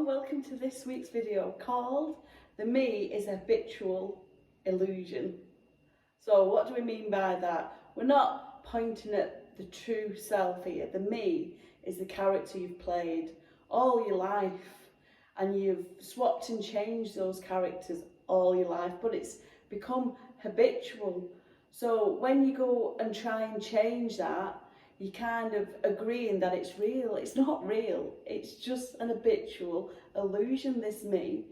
everyone, welcome to this week's video called The Me is a Habitual Illusion. So what do we mean by that? We're not pointing at the true self here. The me is the character you've played all your life, and you've swapped and changed those characters all your life, but it's become habitual. So when you go and try and change that, you're kind of agreeing that it's real. It's not real. It's just an habitual illusion, this me.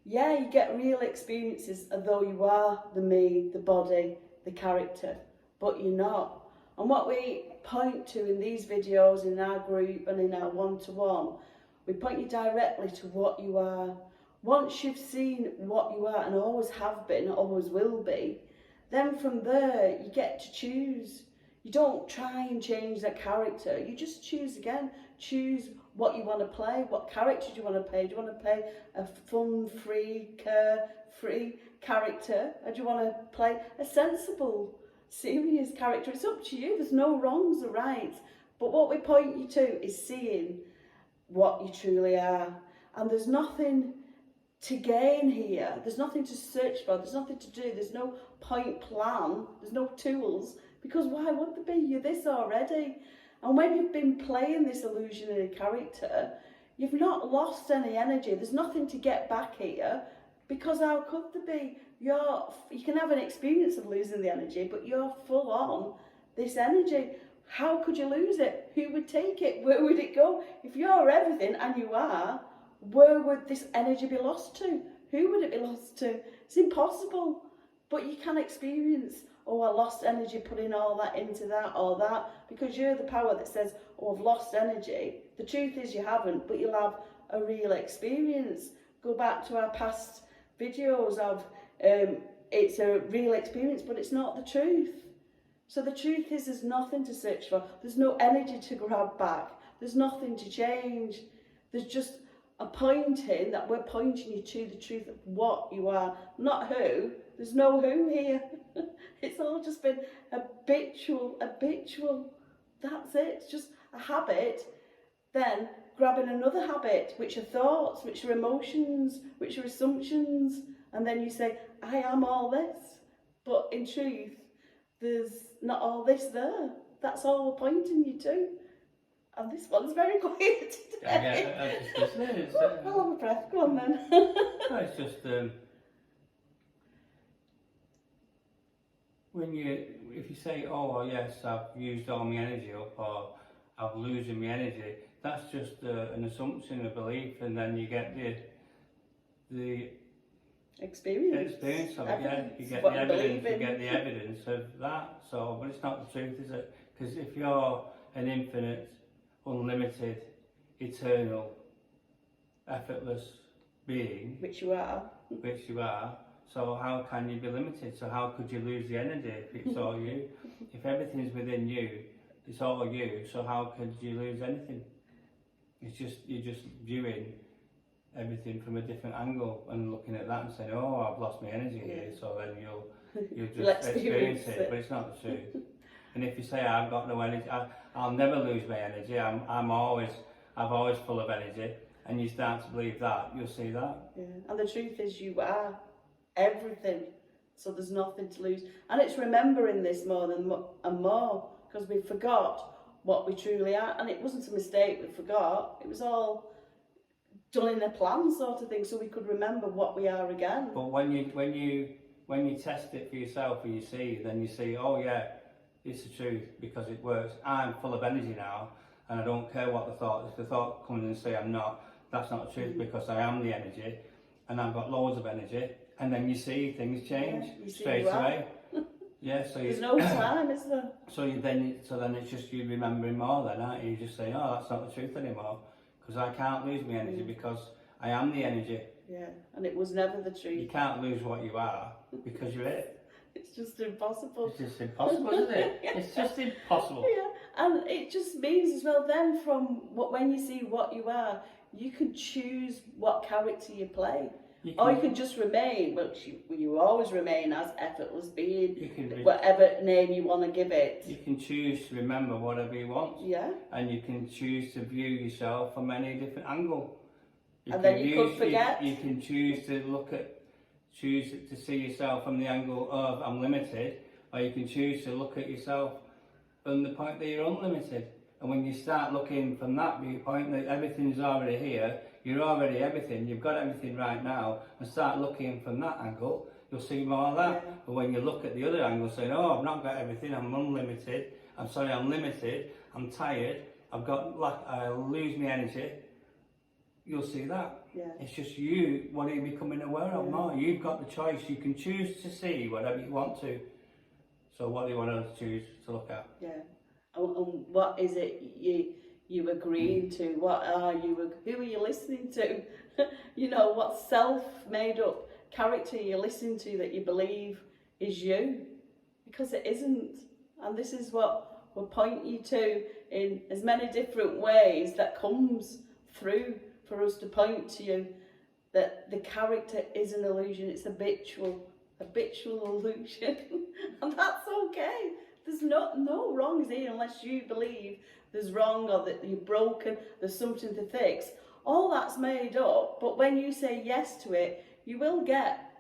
Yeah, you get real experiences as though you are the me, the body, the character, but you're not. And what we point to in these videos, in our group and in our one-to-one, we point you directly to what you are. Once you've seen what you are and always have been, always will be, then from there you get to choose. You don't try and change that character, you just choose again. Choose what you want to play, what character do you want to play. Do you want to play a fun, free, carefree character? Or do you want to play a sensible, serious character? It's up to you, there's no wrongs or rights. But what we point you to is seeing what you truly are. And there's nothing to gain here, there's nothing to search for, there's nothing to do, there's no point plan, there's no tools. Because why would there be? You're this already. And when you've been playing this illusionary character, you've not lost any energy. There's nothing to get back here. Because how could there be? You can have an experience of losing the energy, but you're full on this energy. How could you lose it? Who would take it? Where would it go? If you're everything, and you are, where would this energy be lost to? Who would it be lost to? It's impossible. But you can experience, oh, I lost energy putting all that into that or that, because you're the power that says, oh, I've lost energy. The truth is you haven't, but you'll have a real experience. Go back to our past videos of it's a real experience, but it's not the truth. So the truth is there's nothing to search for. There's no energy to grab back. There's nothing to change. There's just a pointing that we're pointing you to the truth of what you are, not who. There's no who here. It's all just been habitual. That's it. It's just a habit. Then grabbing another habit, which are thoughts, which are emotions, which are assumptions. And then you say, I am all this. But in truth, there's not all this there. That's all we're pointing you to. And this one's very quiet today. Yeah, just listening. I'll have a breath. Go on then. No, it's just if you say, oh well, yes, I've used all my energy up, or I'm losing my energy, that's just an assumption, a belief, and then you get the experience of it. Yeah, you get the evidence of that. So, but it's not the truth, is it? Because if you're an infinite, unlimited, eternal, effortless being, which you are, so how can you be limited? So how could you lose the energy if it's all you? If everything's within you, it's all you, so how could you lose anything? You're just viewing everything from a different angle and looking at that and saying, oh, I've lost my energy here, so then you'll just experience it, but it's not the truth. And if you say I've got no energy, I'll never lose my energy, I'm always full of energy, and you start to believe that, you'll see that. Yeah. And the truth is you are everything, so there's nothing to lose. And it's remembering this more and more, because we forgot what we truly are. And it wasn't a mistake we forgot, it was all done in a plan sort of thing, so we could remember what we are again. But when you test it for yourself and you see, then you see, oh yeah, it's the truth, because it works. I'm full of energy now, and I don't care what the thought, if the thought comes and say I'm not, that's not the truth, because I am the energy, and I've got loads of energy. And then you see things change straight away. Yeah, so there's no time, is there? So then it's just you remembering more, then, aren't you? You just say, oh, that's not the truth anymore, because I can't lose my energy, because I am the energy. Yeah, and it was never the truth. You can't lose what you are, because you're it. It's just impossible. It's just impossible, isn't it? It's just impossible. Yeah, and it just means as well then, when you see what you are, you can choose what character you play. Or you can just remain, which you always remain as effortless being, whatever name you want to give it. You can choose to remember whatever you want. Yeah. And you can choose to view yourself from any different angle. And then you could forget. You can choose to see yourself from the angle of I'm limited, or you can choose to look at yourself from the point that you're unlimited. And when you start looking from that viewpoint, that everything's already here, you're already everything, you've got everything right now, and start looking from that angle, you'll see more of that. Yeah. But when you look at the other angle, saying, oh, I've not got everything, I'm unlimited, I'm limited, I'm tired, I lose my energy, you'll see that. Yeah. It's just you, what are you becoming aware of more? You've got the choice, you can choose to see whatever you want to. So what do you want to choose to look at? Yeah. And what is it you agreeing to? Who are you listening to? You know, what self-made up character you're listening to that you believe is you? Because it isn't. And this is what we'll point you to in as many different ways that comes through for us to point to you that the character is an illusion. It's habitual illusion. And that's okay. There's no wrongs here unless you believe there's wrong or that you're broken, there's something to fix. All that's made up, but when you say yes to it, you will get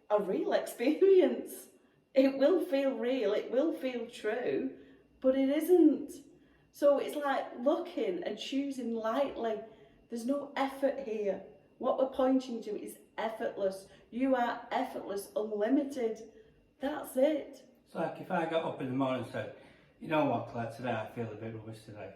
a real experience. It will feel real, it will feel true, but it isn't. So it's like looking and choosing lightly. There's no effort here. What we're pointing to is effortless. You are effortless, unlimited. That's it. It's like if I got up in the morning and said, you know what, Claire, today I feel a bit rubbish today.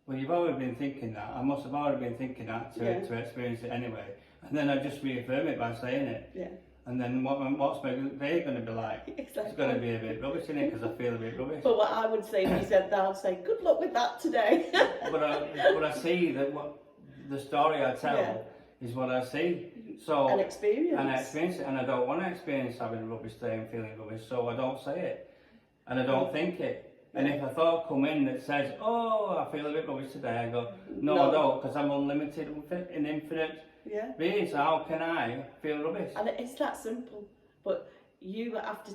Well, you've already been thinking that. I must have already been thinking that to experience it anyway. And then I just reaffirm it by saying it. Yeah. And then what's my day going to be like? Exactly. It's going to be a bit rubbish, isn't it? Because I feel a bit rubbish. But what I would say if you said that, I'd say, good luck with that today. but I see that the story I tell is what I see. So an experience. And I experience it, and I don't want to experience having a rubbish day and feeling rubbish, so I don't say it. And I don't think it. And if a thought come in that says, oh, I feel a bit rubbish today, I go, no. I don't, because I'm unlimited and infinite being, so how can I feel rubbish? And it's that simple, but you have to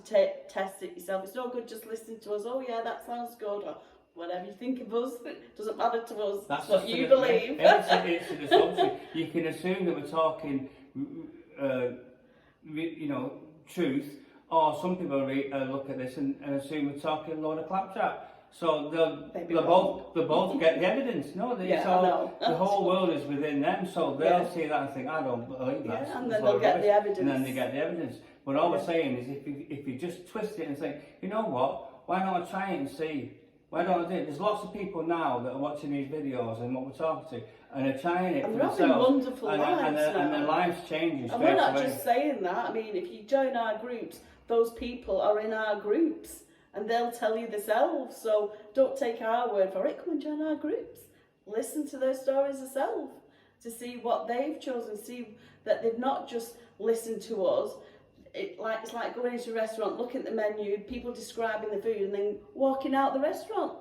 test it yourself. It's no good just listening to us, oh yeah, that sounds good, or whatever you think of us, it doesn't matter to us. That's what you believe. It's an assumption. You can assume that we're talking, truth, or some people look at this and assume we're talking a load of claptrap. So they'll both get the evidence. No, the whole world is within them, so they'll see that and think, I don't believe that. And then they'll get the evidence. And then they get the evidence. But all we're saying is if you just twist it and say, you know what, why not I try it and see? Why don't I do it? There's lots of people now that are watching these videos and what we're talking to, and they're trying it for themselves. And they're having wonderful lives and their life's changing straight away. And we're not just saying that. I mean, if you join our groups, those people are in our groups, and they'll tell you themselves. So don't take our word for it. Come and join our groups. Listen to their stories yourself to see what they've chosen. See that they've not just listened to us. It's like going into a restaurant, looking at the menu, people describing the food, and then walking out the restaurant.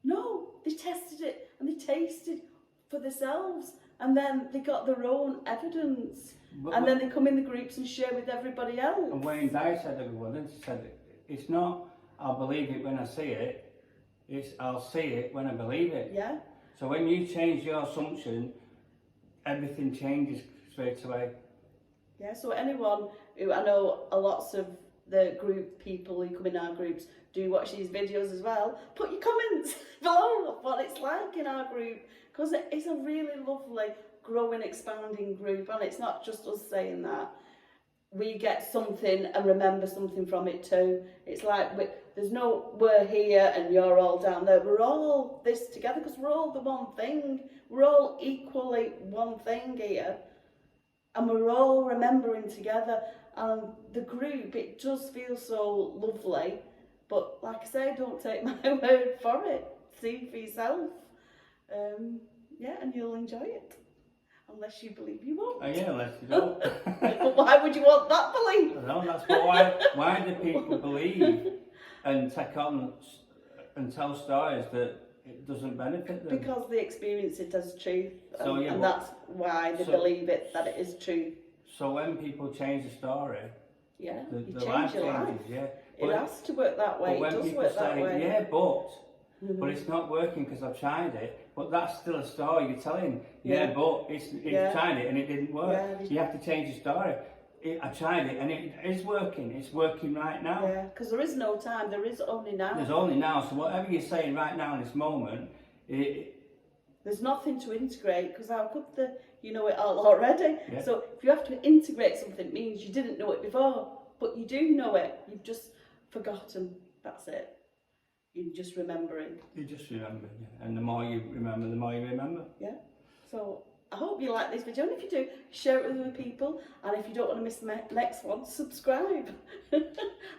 No, they tested it and they tasted for themselves, and then they got their own evidence, and then they come in the groups and share with everybody else. And Wayne Dyer said a good one. He said, "It's not I'll believe it when I see it. It's I'll see it when I believe it." Yeah. So when you change your assumption, everything changes straight away. Yeah, so anyone who, I know lots of the group people who come in our groups do watch these videos as well, put your comments below of what it's like in our group, because it is a really lovely, growing, expanding group, and it's not just us saying that. We get something and remember something from it too. It's like there's no we're here and you're all down there. We're all this together because we're all the one thing. We're all equally one thing here. And we're all remembering together, and the group, it does feel so lovely, but like I say, don't take my word for it, see for yourself, and you'll enjoy it, unless you believe you won't. Unless you don't. But why would you want that belief? No, that's why do people believe and take on and tell stories that it doesn't benefit them? Because they experience it as truth, and that's why they believe it, that it is true. So when people change the story, you the change life your life. changes, It has to work that way. But when it does people work that say, way. but it's not working because I've tried it, but that's still a story you're telling. Yeah. But it's Yeah. tried it and it didn't work. Yeah. So you have to change the story. I tried it and it is working. It's working right now. Yeah, because there is no time, there is only now. There's only now. So whatever you're saying right now in this moment, there's nothing to integrate, because how could you know it all already? Yeah. So if you have to integrate something, it means you didn't know it before, but you do know it. You've just forgotten. That's it. You're just remembering. You just remember, yeah. And the more you remember, the more you remember. Yeah. So I hope you like this video, and if you do, share it with other people, and if you don't want to miss the next one, subscribe.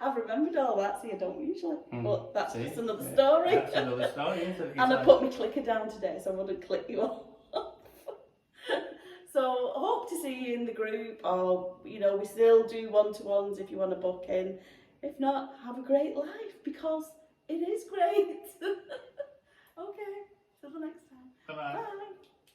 I've remembered all that, see, I don't usually, but that's just another story. That's another story, isn't it? And I put my clicker down today, so I wouldn't click you off. So I hope to see you in the group, or we still do one-to-ones if you want to book in. If not, have a great life, because it is great. Okay, till the next time. Bye-bye. Bye.